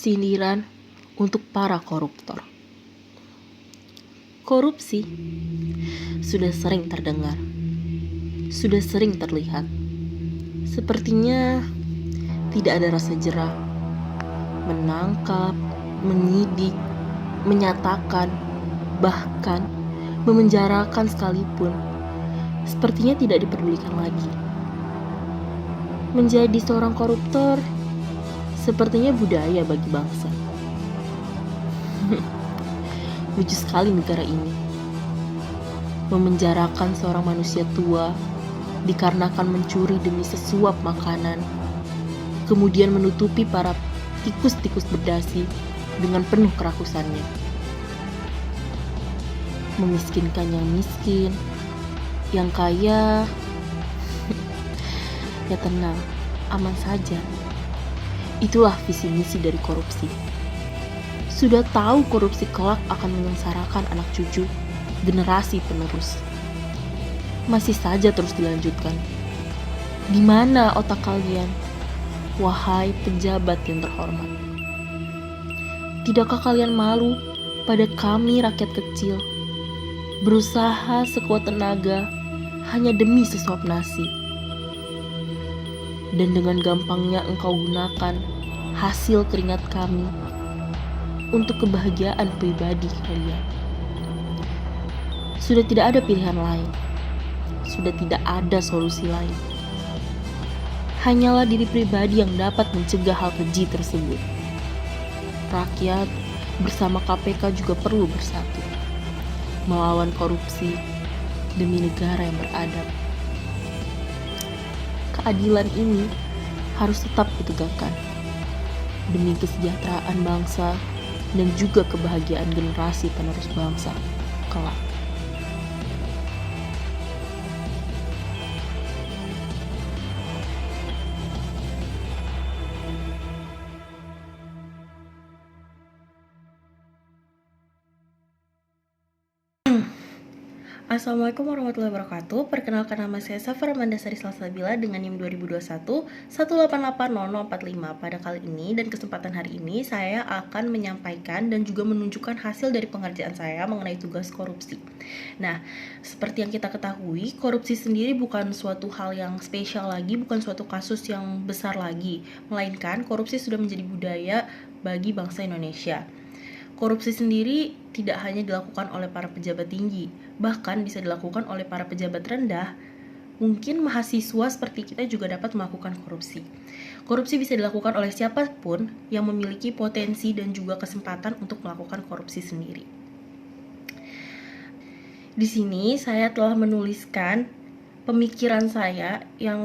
Sindiran untuk para koruptor. Korupsi sudah sering terdengar, sudah sering terlihat. Sepertinya tidak ada rasa jera. Menangkap, menyidik, menyatakan, bahkan memenjarakan sekalipun, sepertinya tidak diperdulikan lagi. Menjadi seorang koruptor sepertinya budaya bagi bangsa. Lucu sekali negara ini. Memenjarakan seorang manusia tua dikarenakan mencuri demi sesuap makanan, kemudian menutupi para tikus-tikus berdasi dengan penuh kerakusannya. Memiskinkan yang miskin, yang kaya ya tenang, aman saja. Itulah visi misi dari korupsi. Sudah tahu korupsi kelak akan menyengsarakan anak cucu, generasi penerus. Masih saja terus dilanjutkan. Di mana otak kalian, wahai pejabat yang terhormat? Tidakkah kalian malu pada kami rakyat kecil, berusaha sekuat tenaga hanya demi sesuap nasi? Dan dengan gampangnya engkau gunakan hasil keringat kami untuk kebahagiaan pribadi kalian. Sudah tidak ada pilihan lain. Sudah tidak ada solusi lain. Hanyalah diri pribadi yang dapat mencegah hal keji tersebut. Rakyat bersama KPK juga perlu bersatu, melawan korupsi demi negara yang beradab. Keadilan ini harus tetap ditegakkan demi kesejahteraan bangsa dan juga kebahagiaan generasi penerus bangsa kelak. Assalamualaikum warahmatullahi wabarakatuh. Perkenalkan, nama saya Safar Mandasari Salsabila dengan NIM 2021 1880045. Pada kali ini dan kesempatan hari ini saya akan menyampaikan dan juga menunjukkan hasil dari pengerjaan saya mengenai tugas korupsi. Nah, seperti yang kita ketahui, korupsi sendiri bukan suatu hal yang spesial lagi, bukan suatu kasus yang besar lagi, melainkan korupsi sudah menjadi budaya bagi bangsa Indonesia. Korupsi sendiri tidak hanya dilakukan oleh para pejabat tinggi, bahkan bisa dilakukan oleh para pejabat rendah. Mungkin mahasiswa seperti kita juga dapat melakukan korupsi. Korupsi bisa dilakukan oleh siapapun yang memiliki potensi dan juga kesempatan untuk melakukan korupsi sendiri. Di sini saya telah menuliskan pemikiran saya yang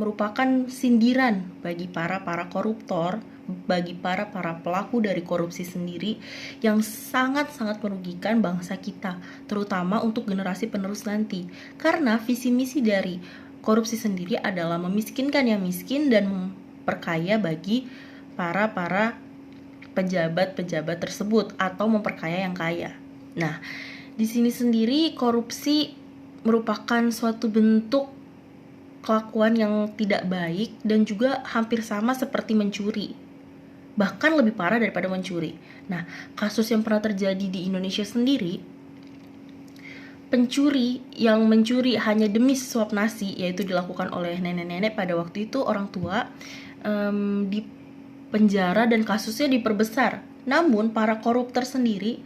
merupakan sindiran bagi para koruptor, bagi para pelaku dari korupsi sendiri yang sangat-sangat merugikan bangsa kita, terutama untuk generasi penerus nanti. Karena visi misi dari korupsi sendiri adalah memiskinkan yang miskin dan memperkaya bagi para pejabat-pejabat tersebut atau memperkaya yang kaya. Nah, di sini sendiri korupsi merupakan suatu bentuk kelakuan yang tidak baik dan juga hampir sama seperti mencuri. Bahkan lebih parah daripada mencuri. Nah, kasus yang pernah terjadi di Indonesia sendiri, pencuri yang mencuri hanya demi sesuap nasi, yaitu dilakukan oleh nenek-nenek pada waktu itu, orang tua, di penjara dan kasusnya diperbesar. Namun para koruptor sendiri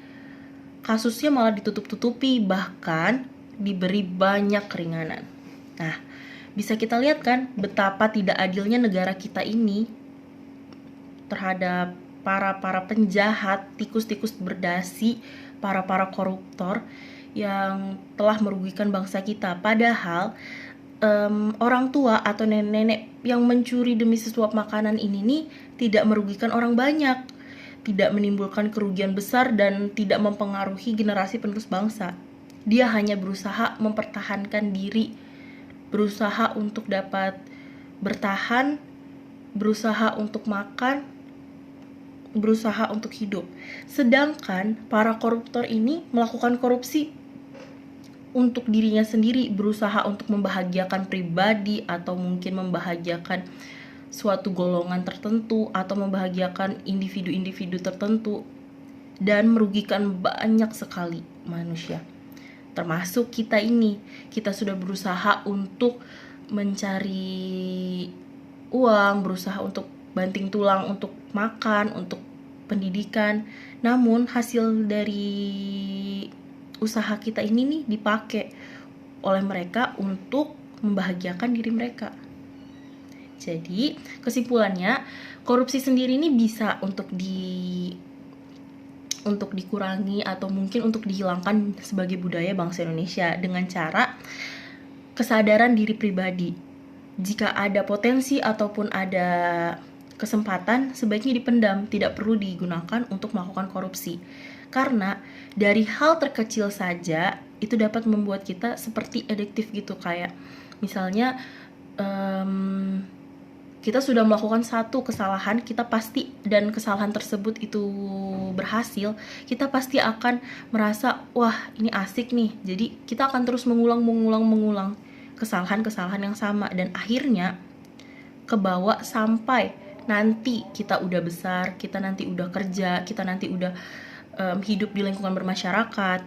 kasusnya malah ditutup-tutupi, bahkan diberi banyak keringanan. Nah, bisa kita lihat kan betapa tidak adilnya negara kita ini terhadap para penjahat, tikus-tikus berdasi, para koruptor yang telah merugikan bangsa kita. Padahal orang tua atau nenek-nenek yang mencuri demi sesuap makanan ini nih tidak merugikan orang banyak, tidak menimbulkan kerugian besar dan tidak mempengaruhi generasi penerus bangsa. Dia hanya berusaha mempertahankan diri, berusaha untuk dapat bertahan, berusaha untuk makan, berusaha untuk hidup. Sedangkan para koruptor ini melakukan korupsi untuk dirinya sendiri, berusaha untuk membahagiakan pribadi atau mungkin membahagiakan suatu golongan tertentu atau membahagiakan individu-individu tertentu dan merugikan banyak sekali manusia. Termasuk kita ini, kita sudah berusaha untuk mencari uang, berusaha untuk banting tulang untuk makan, untuk pendidikan. Namun hasil dari usaha kita ini nih dipakai oleh mereka untuk membahagiakan diri mereka. Jadi kesimpulannya, korupsi sendiri ini bisa untuk dikurangi atau mungkin untuk dihilangkan sebagai budaya bangsa Indonesia dengan cara kesadaran diri pribadi. Jika ada potensi ataupun ada kesempatan, sebaiknya dipendam, tidak perlu digunakan untuk melakukan korupsi. Karena dari hal terkecil saja itu dapat membuat kita seperti adiktif gitu, kayak misalnya kita sudah melakukan satu kesalahan, kita pasti, dan kesalahan tersebut itu berhasil, kita pasti akan merasa, wah ini asik nih. Jadi kita akan terus mengulang kesalahan-kesalahan yang sama, dan akhirnya kebawa sampai nanti kita udah besar, kita nanti udah kerja, kita nanti udah hidup di lingkungan bermasyarakat.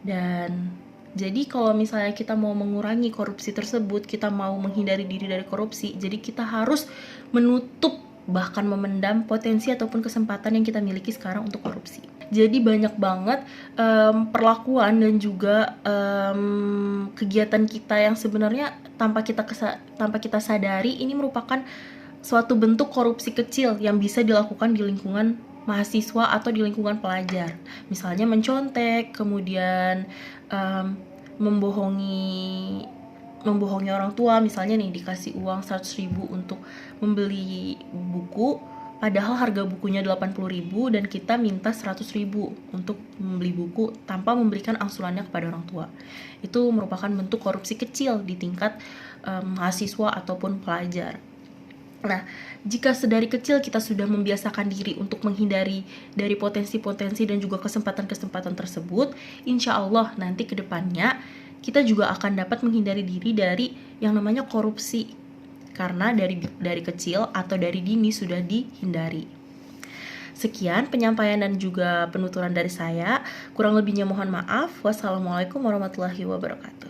Dan jadi kalau misalnya kita mau mengurangi korupsi tersebut, kita mau menghindari diri dari korupsi, jadi kita harus menutup, bahkan memendam potensi ataupun kesempatan yang kita miliki sekarang untuk korupsi. Jadi banyak banget perlakuan dan juga kegiatan kita yang sebenarnya tanpa kita sadari ini merupakan suatu bentuk korupsi kecil yang bisa dilakukan di lingkungan mahasiswa atau di lingkungan pelajar. Misalnya mencontek, kemudian membohongi orang tua, misalnya nih dikasih uang 100.000 untuk membeli buku, padahal harga bukunya 80.000 dan kita minta 100.000 untuk membeli buku tanpa memberikan angsurannya kepada orang tua. Itu merupakan bentuk korupsi kecil di tingkat mahasiswa ataupun pelajar. Nah, jika sedari kecil kita sudah membiasakan diri untuk menghindari dari potensi-potensi dan juga kesempatan-kesempatan tersebut, insya Allah nanti ke depannya kita juga akan dapat menghindari diri dari yang namanya korupsi, karena dari kecil atau dari dini sudah dihindari. Sekian penyampaian dan juga penuturan dari saya. Kurang lebihnya mohon maaf. Wassalamualaikum warahmatullahi wabarakatuh.